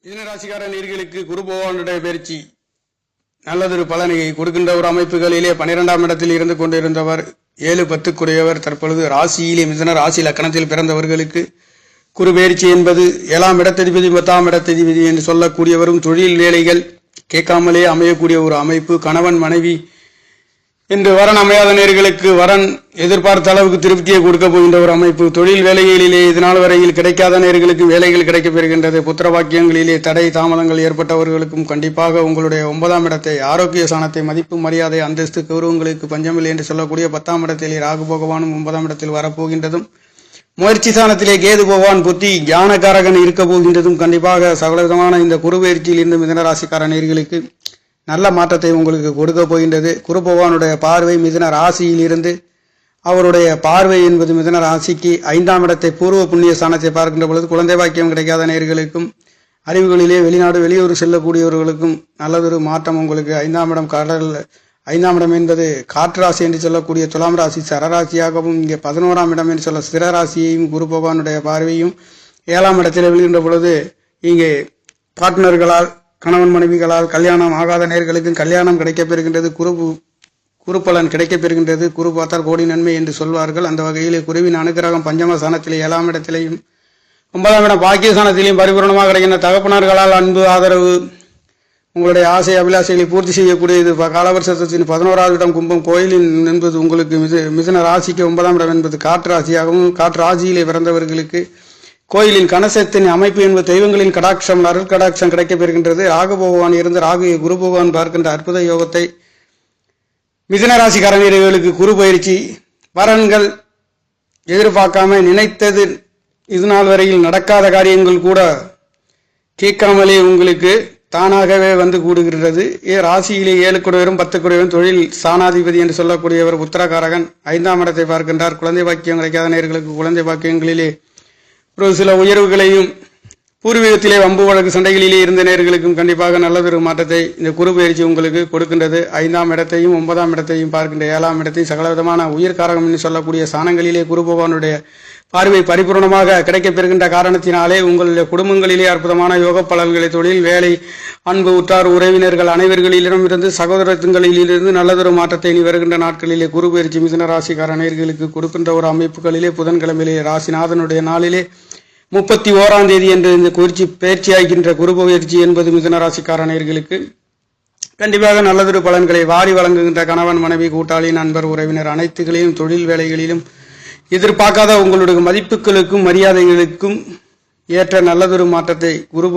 மீனராசிக்கார நேயர்களுக்கு குரு பகவானுடைய பயிற்சி நல்லதொரு பலனை கொடுக்கின்ற ஒரு அமைப்புகளிலே 12ஆம் இடத்தில் இருந்து கொண்டிருந்தவர் 7-10 தற்பொழுது ராசியிலே மிதுன ராசி லக்கணத்தில் பிறந்தவர்களுக்கு குரு பயிற்சி என்பது 7ஆம் இடத்ததிபதி 10ஆம் இடத்ததிபதி என்று சொல்லக்கூடியவரும் தொழில் வேலைகள் கேட்காமலே அமையக்கூடிய ஒரு அமைப்பு. கணவன் மனைவி இன்று வரன் அமையாத நேர்களுக்கு வரன் எதிர்பார்த்த அளவுக்கு திருப்தியை கொடுக்க போகின்ற ஒரு அமைப்பு. தொழில் வேலைகளிலே இதனால் வரையில் கிடைக்காத நேர்களுக்கு வேலைகள் கிடைக்கப் பெறுகின்றது. புத்திர வாக்கியங்களிலே தடை தாமதங்கள் ஏற்பட்டவர்களுக்கும் கண்டிப்பாக உங்களுடைய 9ஆம் இடத்தை ஆரோக்கிய சாணத்தை மதிப்பு மரியாதை அந்தஸ்து கௌரவங்களுக்கு பஞ்சமில்லை என்று சொல்லக்கூடிய 10ஆம் இடத்திலே ராகு பகவானும் 9ஆம் இடத்தில் வரப்போகின்றதும் முயற்சி ஸ்தானத்திலே கேது பகவான் புத்தி ஞானகாரகன் இருக்க போகின்றதும் கண்டிப்பாக சகலவிதமான இந்த குரு பயிற்சியில் இருந்து மிதுனராசிக்கார நேயர்களுக்கு நல்ல மாற்றத்தை உங்களுக்கு கொடுக்க போகின்றது. குரு பகவானுடைய பார்வை மிதுன ராசியில் இருந்து அவருடைய பார்வை என்பது மிதுன ராசிக்கு 5ஆம் இடத்தை பூர்வ புண்ணிய ஸ்தானத்தை பார்க்கின்ற பொழுது குழந்தை பாக்கியம் கிடைக்காத நேயர்களுக்கும் அறிவுகளிலே வெளிநாடு வெளியூர் செல்லக்கூடியவர்களுக்கும் நல்லதொரு மாற்றம் உங்களுக்கு. 5ஆம் இடம் கடல் 5ஆம் இடம் என்பது காற்று ராசி என்று சொல்லக்கூடிய துலாம் ராசி சரராசியாகவும் இங்கே 11ஆம் இடம் என்று சொல்ல சிரராசியையும் குரு பகவானுடைய பார்வையும் 7ஆம் இடத்தில் விழுகின்ற பொழுது இங்கே பார்ட்னர்களால் கணவன் மனைவிகளால் கல்யாணம் ஆகாத நேர்களுக்கு கல்யாணம் கிடைக்கப்பெறுகின்றது. குரு பலன் கிடைக்கப்பெறுகின்றது. குரு பார்த்தால் கோடி நன்மை என்று சொல்வார்கள். அந்த வகையிலே குருவின் அனுகிரகம் பஞ்சம ஸ்தானத்திலே 7ஆம் இடத்திலேயும் 9ஆம் இடம் பாக்கிய ஸ்தானத்திலேயும் பரிபூர்ணமாக கிடைக்கின்ற தகப்பனர்களால் அன்பு ஆதரவு உங்களுடைய ஆசை அபிலாசைகளை பூர்த்தி செய்யக்கூடியது. காலவர்ஷத்தின் 11ஆவது இடம் கும்பம் கோயிலின் என்பது உங்களுக்கு மிதுன ராசிக்கு 9ஆம் இடம் என்பது காற்று ராசியாகவும் காற்று ராசியிலே பிறந்தவர்களுக்கு கோயிலின் கணசத்தின் அமைப்பு என்பது தெய்வங்களின் கடாட்சம் அருள் கடாட்சம் கிடைக்கப் பெறுகின்றது. ராகு பகவான் இருந்து ராகு குரு பகவான் பார்க்கின்ற அற்புத யோகத்தை மிதுன ராசிக்காரர்களுக்கு குரு பயிற்சி வரன்கள் எதிர்பார்க்காம நினைத்தது இதுநாள் வரையில் நடக்காத காரியங்கள் கூட கேட்காமலே உங்களுக்கு தானாகவே வந்து கூடுகிறது. ராசியிலே 7 குடையவரும் 10 குடையவரும் தொழில் சாணாதிபதி என்று சொல்லக்கூடியவர் உத்தரகாரகன் 5ஆம் இடத்தை பார்க்கின்றார். குழந்தை பாக்கியம் கிடைக்காத நேயர்களுக்கு குழந்தை பாக்கியங்களிலே ஒரு சில உயர்வுகளையும் பூர்வீகத்திலே வம்பு வழக்கு சண்டைகளிலே இருந்த நேயர்களுக்கும் கண்டிப்பாக நல்லதொரு மாற்றத்தை இந்த குரு பயிற்சி உங்களுக்கு கொடுக்கின்றது. 5ஆம் இடத்தையும் 9ஆம் இடத்தையும் பார்க்கின்ற 7ஆம் இடத்தையும் சகலவிதமான உயிர்காரகம் என்று சொல்லக்கூடிய சாணங்களிலே குரு பகவானுடைய பார்வை பரிபூர்ணமாக கிடைக்கப் பெறுகின்ற காரணத்தினாலே உங்களுடைய குடும்பங்களிலே அற்புதமான யோக பலன்களை தொழில் வேலை அன்பு உற்றார் உறவினர்கள் அனைவர்களிலும் இருந்து சகோதரத்துங்களிலிருந்து நல்லதொரு மாற்றத்தை இனி வருகின்ற நாட்களிலே குரு பயிற்சி மிதுன ராசிக்கார நேயர்களுக்கு கொடுக்கின்ற ஒரு அமைப்புகளிலே புதன்கிழமையிலே ராசிநாதனுடைய நாளிலே 31ஆம் தேதி என்று இந்த பயிற்சியாகின்ற குரு பயிற்சி என்பது மிதுன ராசிக்கார நேயர்களுக்கு கண்டிப்பாக நல்லதொரு பலன்களை வாரி வழங்குகின்ற கணவன் மனைவி கூட்டாளி நண்பர் உறவினர் அனைத்துகளையும் தொழில் வேலைகளிலும் எதிர்பார்க்காத உங்களுடைய மதிப்புகளுக்கும் மரியாதைகளுக்கும் ஏற்ற நல்லதொரு மாற்றத்தை குரு